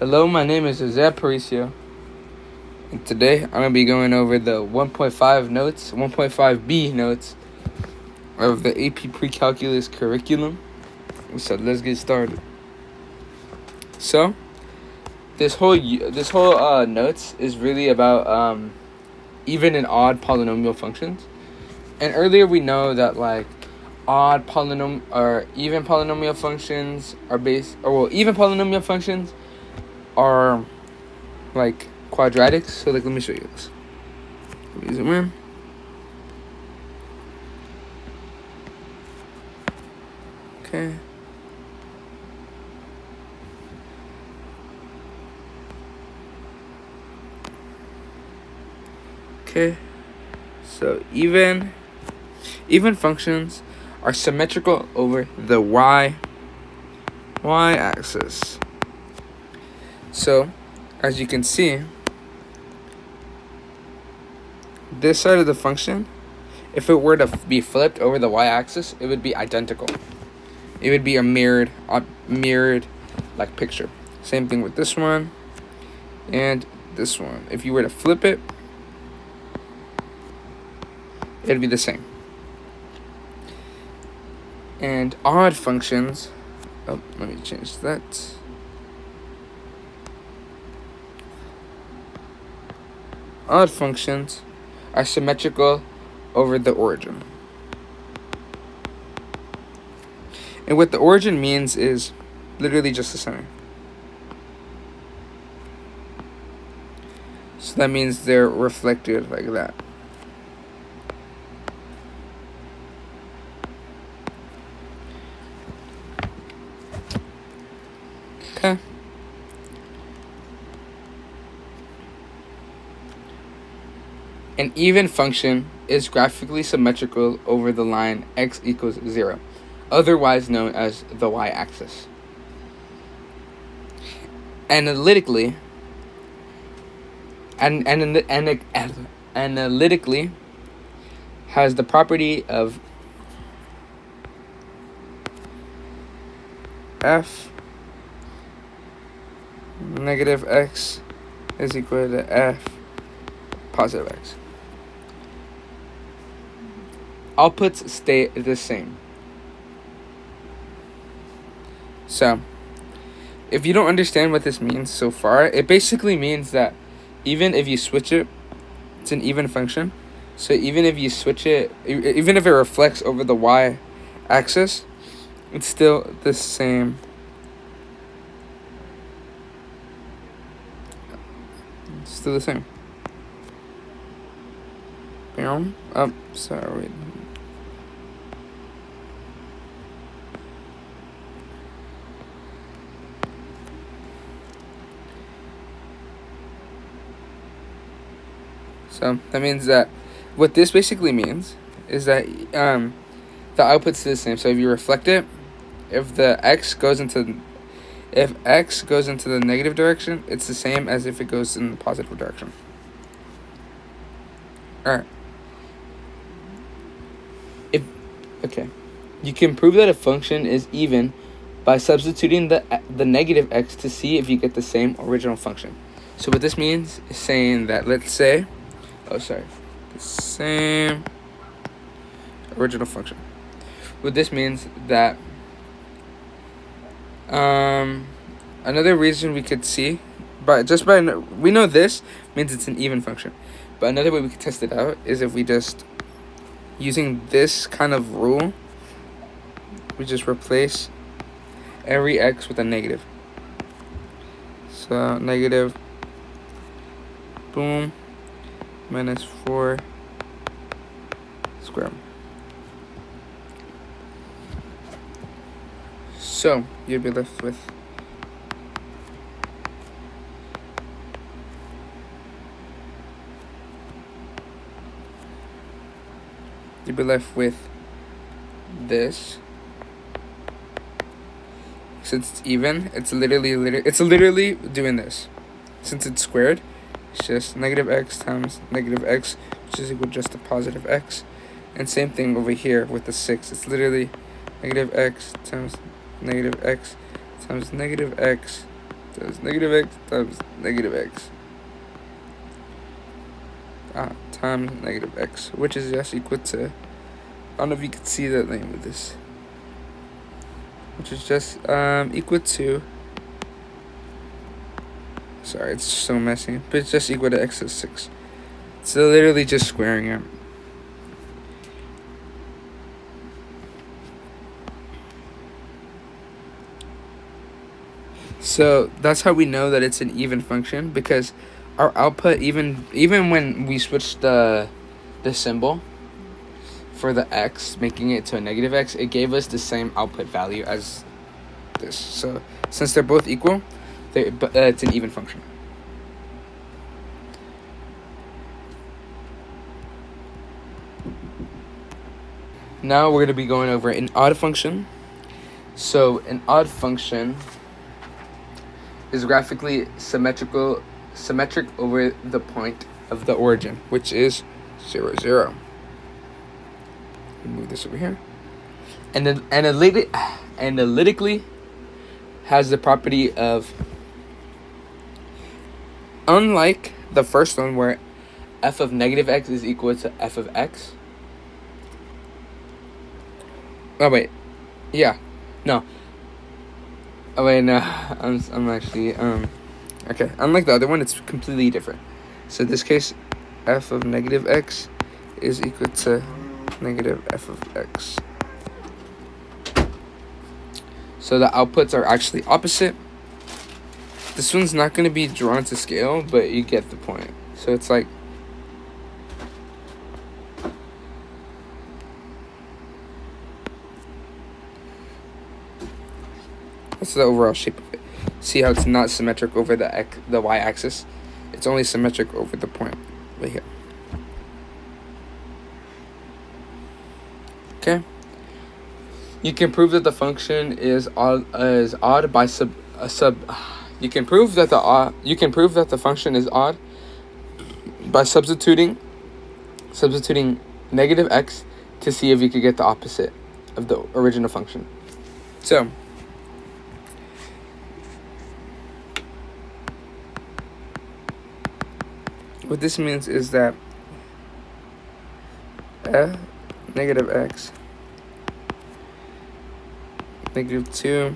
Hello, my name is Jose Aparicio, and today I'm going to be going over the 1.5B notes of the AP Pre-Calculus curriculum. So let's get started. So this whole notes is really about even and odd polynomial functions. And earlier we know that like odd polynomial or even polynomial functions are even polynomial functions are like quadratics. So like let me show you this. Let me zoom in. Okay. Okay. So even functions are symmetrical over the y-axis. So, as you can see, this side of the function, if it were to be flipped over the y-axis, it would be identical. It would be a mirrored like picture. Same thing with this one and this one. If you were to flip it, it'd be the same. And odd functions, let me change that. Odd functions are symmetrical over the origin. And what the origin means is literally just the center. So that means they're reflected like that. Okay. An even function is graphically symmetrical over the line x equals 0, otherwise known as the y-axis. Analytically has the property of f negative x is equal to f positive x. Outputs stay the same. So, if you don't understand what this means so far, it basically means that even if you switch it, it's an even function. So even if you switch it, even if it reflects over the y-axis, it's still the same. It's still the same. Oh, sorry. So that means that what this basically means is that the output's the same. So if you reflect it, if x goes into the negative direction, it's the same as if it goes in the positive direction. Alright. You can prove that a function is even by substituting the negative x to see if you get the same original function. So what this means is saying that, let's say, the same original function. What this means that another reason we could see, we know this means it's an even function, but another way we could test it out is if we just, using this kind of rule, we just replace every x with a negative. So negative, boom, minus 4 squared. So you'd be left with this. Since it's even, it's literally doing this. Since it's squared, it's just negative x times negative x, which is equal just to positive x. And same thing over here with the 6. It's literally negative x times negative x times negative x times negative x times negative x times negative x, which is just equal to, I don't know if you can see the name of this, which is just equal to, sorry, it's so messy, but it's just equal to x is 6. So literally just squaring it. So that's how we know that it's an even function, because our output, even when we switch the symbol for the x, making it to a negative x, it gave us the same output value as this. So since they're both equal, it's an even function. Now we're going to be going over an odd function. So an odd function is graphically symmetric over the point of the origin, which is 0, 0. Move this over here. And then analytically has the property of, unlike the first one where f of negative x is equal to f of x. Oh wait, yeah, no. Oh wait, no. I'm actually okay. Unlike the other one, it's completely different. So in this case, f of negative x is equal to negative f of x. So the outputs are actually opposite. This one's not going to be drawn to scale, but you get the point. So it's like, that's the overall shape of it. See how it's not symmetric over the y-axis? It's only symmetric over the point right here. Okay. You can prove that the function is odd by You can prove that the function is odd by substituting negative x to see if you could get the opposite of the original function. So what this means is that negative x, negative 2,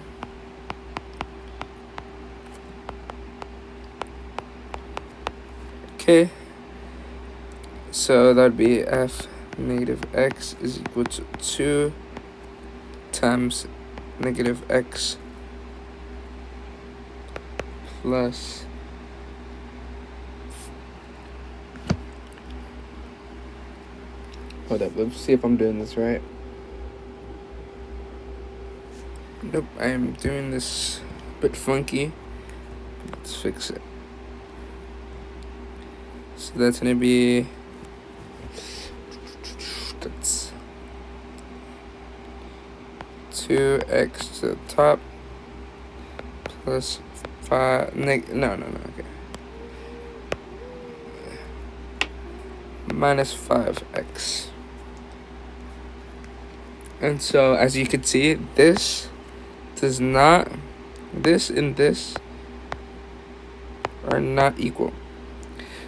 okay, so that would be f negative x is equal to 2 times negative x plus hold up, let's see if I'm doing this right. Nope, I am doing this a bit funky. Let's fix it. So that's gonna be, that's 2x to the top plus 5 okay, minus 5x. And so as you can see, this and this are not equal.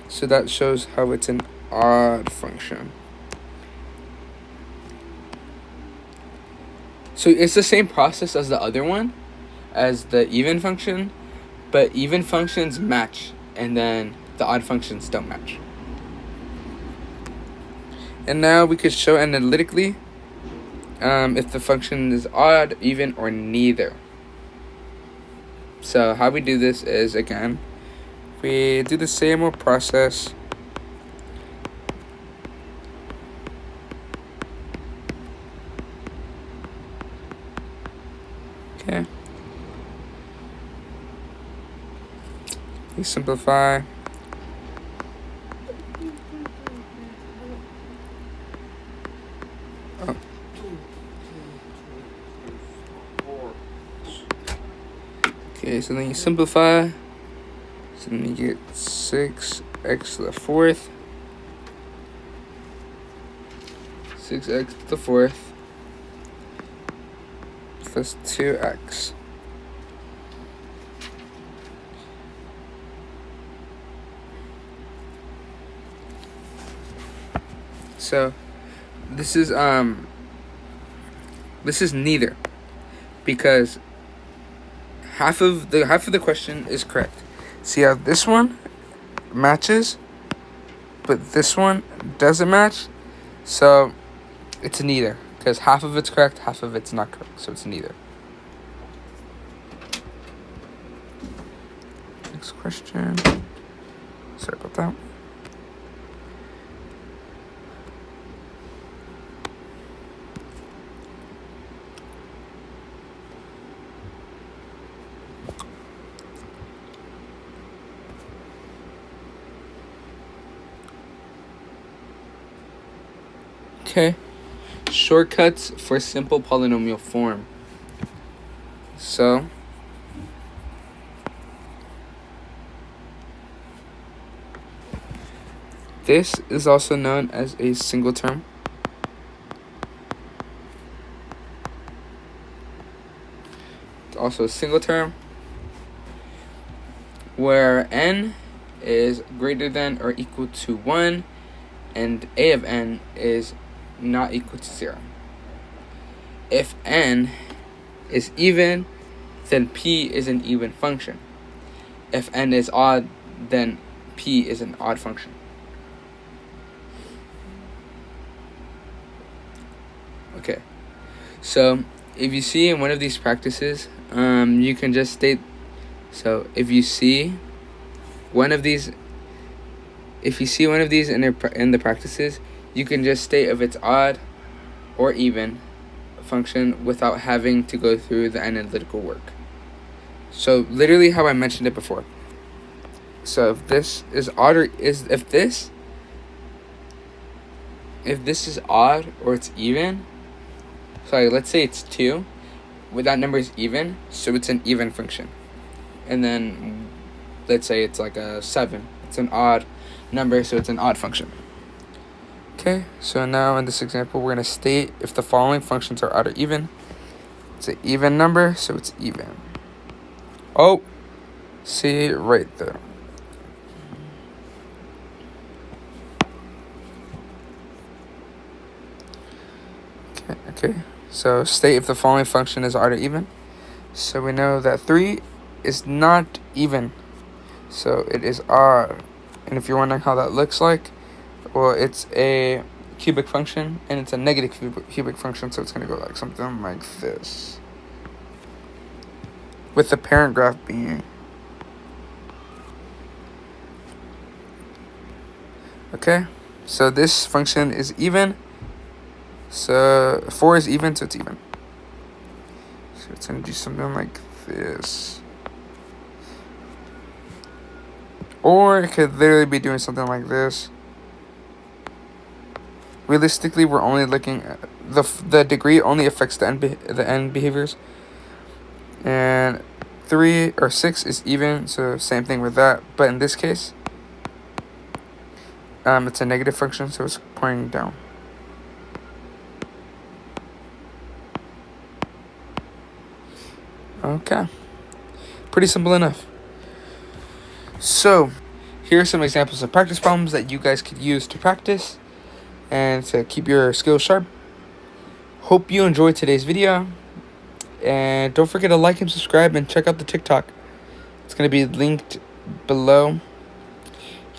So that shows how it's an odd function. So it's the same process as the other one, as the even function, but even functions match and then the odd functions don't match. And now we could show analytically if the function is odd, even, or neither. So how we do this is, again, we do the same old process. Okay. We simplify. Okay, so then you simplify. So then you get 6x to the fourth. 6x to the fourth plus 2x. So this is neither, because half of the question is correct. See how this one matches, but this one doesn't match? So it's neither, because half of it's correct, half of it's not correct. So it's neither. Next question. Sorry about that. Okay. Shortcuts for simple polynomial form. So this is also known as a single term. It's also a single term where n is greater than or equal to 1 and a of n is not equal to 0. If n is even, then p is an even function. If n is odd, then p is an odd function. Okay, so if you see in one of these practices, you can just state. So if you see one of these in the practices, you can just state if it's odd or even function without having to go through the analytical work. So literally how I mentioned it before. So if this is odd, or if this is odd or it's even, sorry, let's say it's 2, where that number is even, so it's an even function. And then let's say it's like a 7, it's an odd number, so it's an odd function. Okay, so now in this example, we're going to state if the following functions are odd or even. It's an even number, so it's even. Oh, see right there. Okay, so state if the following function is odd or even. So we know that 3 is not even, so it is odd. And if you're wondering how that looks like, well, it's a cubic function, and it's a negative cubic function, so it's going to go like something like this, with the parent graph being. Okay, so this function is even, so 4 is even, so it's even. So it's going to do something like this. Or it could literally be doing something like this. Realistically, we're only looking at the degree only affects the end behaviors. And 3 or 6 is even, so same thing with that. But in this case, it's a negative function, so it's pointing down. Okay, pretty simple enough. So here are some examples of practice problems that you guys could use to practice and to keep your skills sharp. Hope you enjoyed today's video, and don't forget to like and subscribe and check out the TikTok. It's going to be linked below.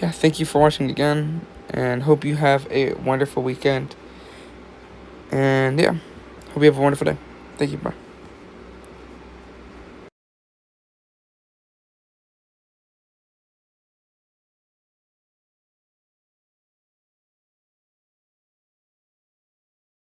Yeah, thank you for watching again, and hope you have a wonderful weekend. And yeah, hope you have a wonderful day. Thank you. Bye.